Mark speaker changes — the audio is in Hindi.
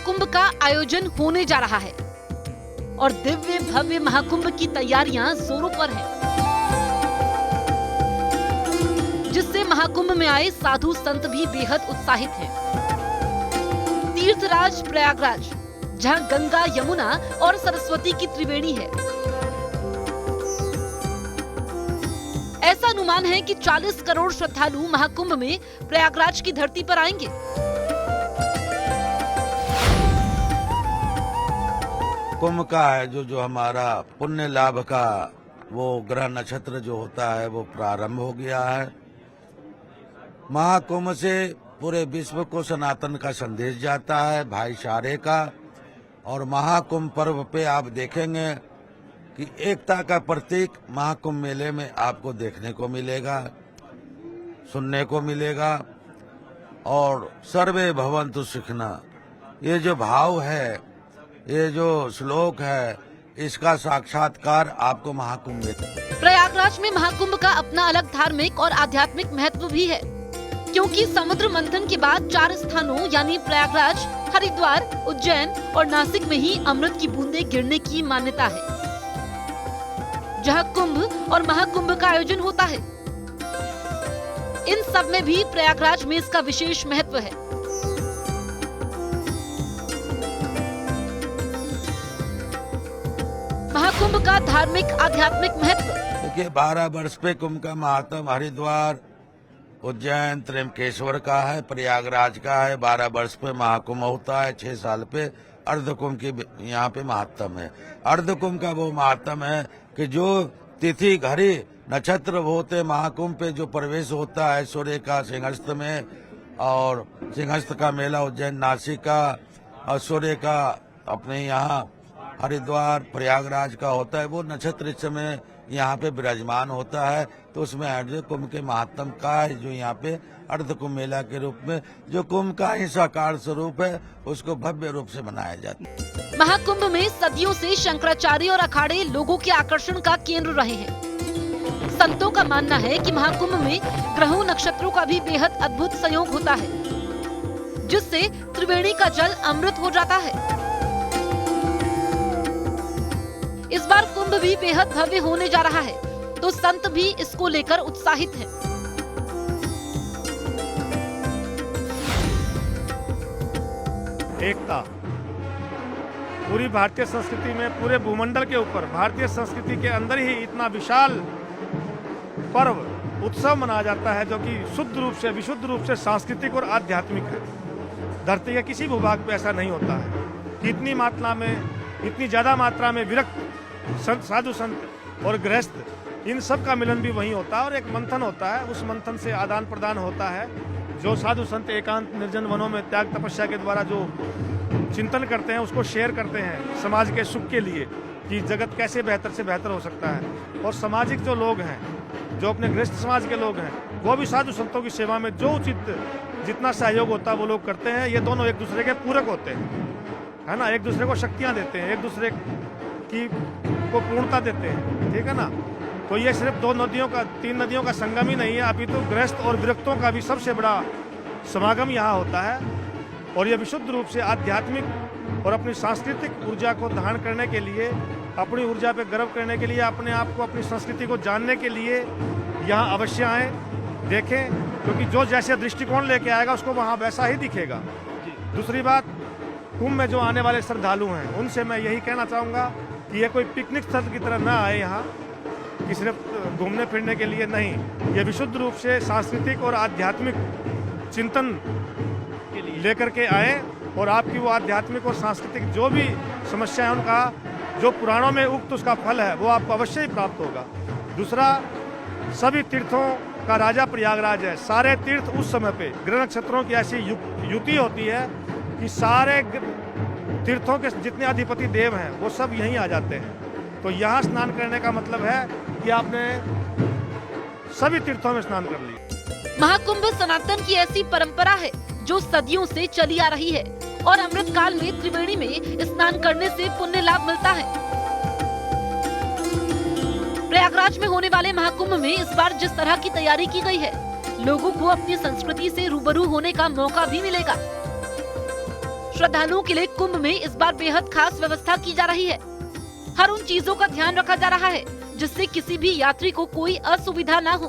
Speaker 1: महाकुंभ का आयोजन होने जा रहा है और दिव्य भव्य महाकुंभ की तैयारियां जोरों पर हैं, जिससे महाकुंभ में आए साधु संत भी बेहद उत्साहित हैं। तीर्थराज प्रयागराज, जहां गंगा, यमुना और सरस्वती की त्रिवेणी है, ऐसा अनुमान है कि 40 करोड़ श्रद्धालु महाकुंभ में प्रयागराज की धरती पर आएंगे।
Speaker 2: कुंभ का है जो हमारा पुण्य लाभ का वो ग्रह नक्षत्र जो होता है वो प्रारंभ हो गया है। महाकुंभ से पूरे विश्व को सनातन का संदेश जाता है, भाईचारे का। और महाकुंभ पर्व पे आप देखेंगे कि एकता का प्रतीक महाकुंभ मेले में आपको देखने को मिलेगा, सुनने को मिलेगा। और सर्वे भवन्तु सुखिनः, ये जो भाव है, ये जो श्लोक है, इसका साक्षात्कार आपको महाकुंभ में।
Speaker 1: प्रयागराज में महाकुंभ का अपना अलग धार्मिक और आध्यात्मिक महत्व भी है, क्योंकि समुद्र मंथन के बाद 4 स्थानों यानी प्रयागराज, हरिद्वार, उज्जैन और नासिक में ही अमृत की बूंदें गिरने की मान्यता है, जहां कुंभ और महाकुंभ का आयोजन होता है। इन सब में भी प्रयागराज में इसका विशेष महत्व है। महाकुंभ का धार्मिक आध्यात्मिक महत्व।
Speaker 2: देखिए, 12 वर्ष पे कुंभ का महात्म हरिद्वार, उज्जैन, त्र्यंबकेश्वर का है, प्रयागराज का है। 12 वर्ष पे महाकुंभ होता है, 6 साल पे अर्धकुंभ की यहाँ पे महात्म है। अर्धकुंभ का वो महात्म है कि जो तिथि, घड़ी, नक्षत्र होते महाकुंभ पे जो प्रवेश होता है सूर्य का सिंहस्थ में, और सिंहस्थ का मेला उज्जैन, नासिक का, और सूर्य का अपने यहाँ हरिद्वार, प्रयागराज का होता है। वो नक्षत्र इस समय यहाँ पे विराजमान होता है, तो उसमें अर्धकुंभ के महात्म का है जो यहाँ पे अर्धकुंभ मेला के रूप में, जो कुंभ का ही साकार स्वरूप है, उसको भव्य रूप से मनाया जाता है।
Speaker 1: महाकुंभ में सदियों से शंकराचार्य और अखाड़े लोगों के आकर्षण का केंद्र रहे हैं। संतों का मानना है कि महाकुंभ में ग्रहों, नक्षत्रों का भी बेहद अद्भुत संयोग होता है, जिससे त्रिवेणी का जल अमृत हो जाता है। इस बार कुंभ भी बेहद भव्य होने जा रहा है, तो संत भी इसको लेकर उत्साहित हैं।
Speaker 3: एकता पूरी भारतीय संस्कृति में, पूरे भूमंडल के ऊपर, भारतीय संस्कृति के अंदर ही इतना विशाल पर्व, उत्सव मनाया जाता है जो कि शुद्ध रूप से, विशुद्ध रूप से सांस्कृतिक और आध्यात्मिक है। धरती के किसी भूभाग पे ऐसा नहीं होता है कि इतनी मात्रा में, इतनी ज्यादा मात्रा में विरक्त संत, साधु संत और गृहस्थ, इन सब का मिलन भी वहीं होता है। और एक मंथन होता है, उस मंथन से आदान प्रदान होता है। जो साधु संत एकांत निर्जन वनों में त्याग तपस्या के द्वारा जो चिंतन करते हैं, उसको शेयर करते हैं समाज के सुख के लिए, कि जगत कैसे बेहतर से बेहतर हो सकता है। और सामाजिक जो लोग हैं, जो अपने गृहस्थ समाज के लोग हैं, वो भी साधु संतों की सेवा में जो उचित जितना सहयोग होता है वो लोग करते हैं। ये दोनों एक दूसरे के पूरक होते हैं, है ना, एक दूसरे को शक्तियाँ देते हैं, एक दूसरे की को पूर्णता देते हैं, ठीक है ना। तो ये सिर्फ 2 नदियों का, 3 नदियों का संगम ही नहीं है, अभी तो गृहस्थ और विरक्तों का भी सबसे बड़ा समागम यहाँ होता है। और ये विशुद्ध रूप से आध्यात्मिक और अपनी सांस्कृतिक ऊर्जा को धारण करने के लिए, अपनी ऊर्जा पे गर्व करने के लिए, अपने आप को, अपनी संस्कृति को जानने के लिए यहाँ अवश्य आएँ, देखें, क्योंकि जो जैसे दृष्टिकोण लेके आएगा उसको वहाँ वैसा ही दिखेगा। दूसरी बात, कुंभ में जो आने वाले श्रद्धालु हैं, उनसे मैं यही कहना चाहूँगा कि ये कोई पिकनिक स्थल की तरह ना आए यहाँ, कि सिर्फ घूमने फिरने के लिए नहीं। ये विशुद्ध रूप से सांस्कृतिक और आध्यात्मिक चिंतन लेकर के आए, और आपकी वो आध्यात्मिक और सांस्कृतिक जो भी समस्या है, उनका जो पुराणों में उक्त उसका फल है, वो आपको अवश्य ही प्राप्त होगा। दूसरा, सभी तीर्थों का राजा प्रयागराज है। सारे तीर्थ उस समय पे ग्रह नक्षत्रों की ऐसी युति होती है कि सारे तीर्थों के जितने अधिपति देव हैं वो सब यहीं आ जाते हैं। तो यहाँ स्नान करने का मतलब है कि आपने सभी तीर्थों में स्नान कर लिया।
Speaker 1: महाकुंभ सनातन की ऐसी परंपरा है जो सदियों से चली आ रही है, और अमृत काल में त्रिवेणी में स्नान करने से पुण्य लाभ मिलता है। प्रयागराज में होने वाले महाकुंभ में इस बार जिस तरह की तैयारी की गई है, लोगों को अपनी संस्कृति से रूबरू होने का मौका भी मिलेगा। श्रद्धालुओं के लिए कुंभ में इस बार बेहद खास व्यवस्था की जा रही है। हर उन चीजों का ध्यान रखा जा रहा है जिससे किसी भी यात्री को कोई असुविधा न हो।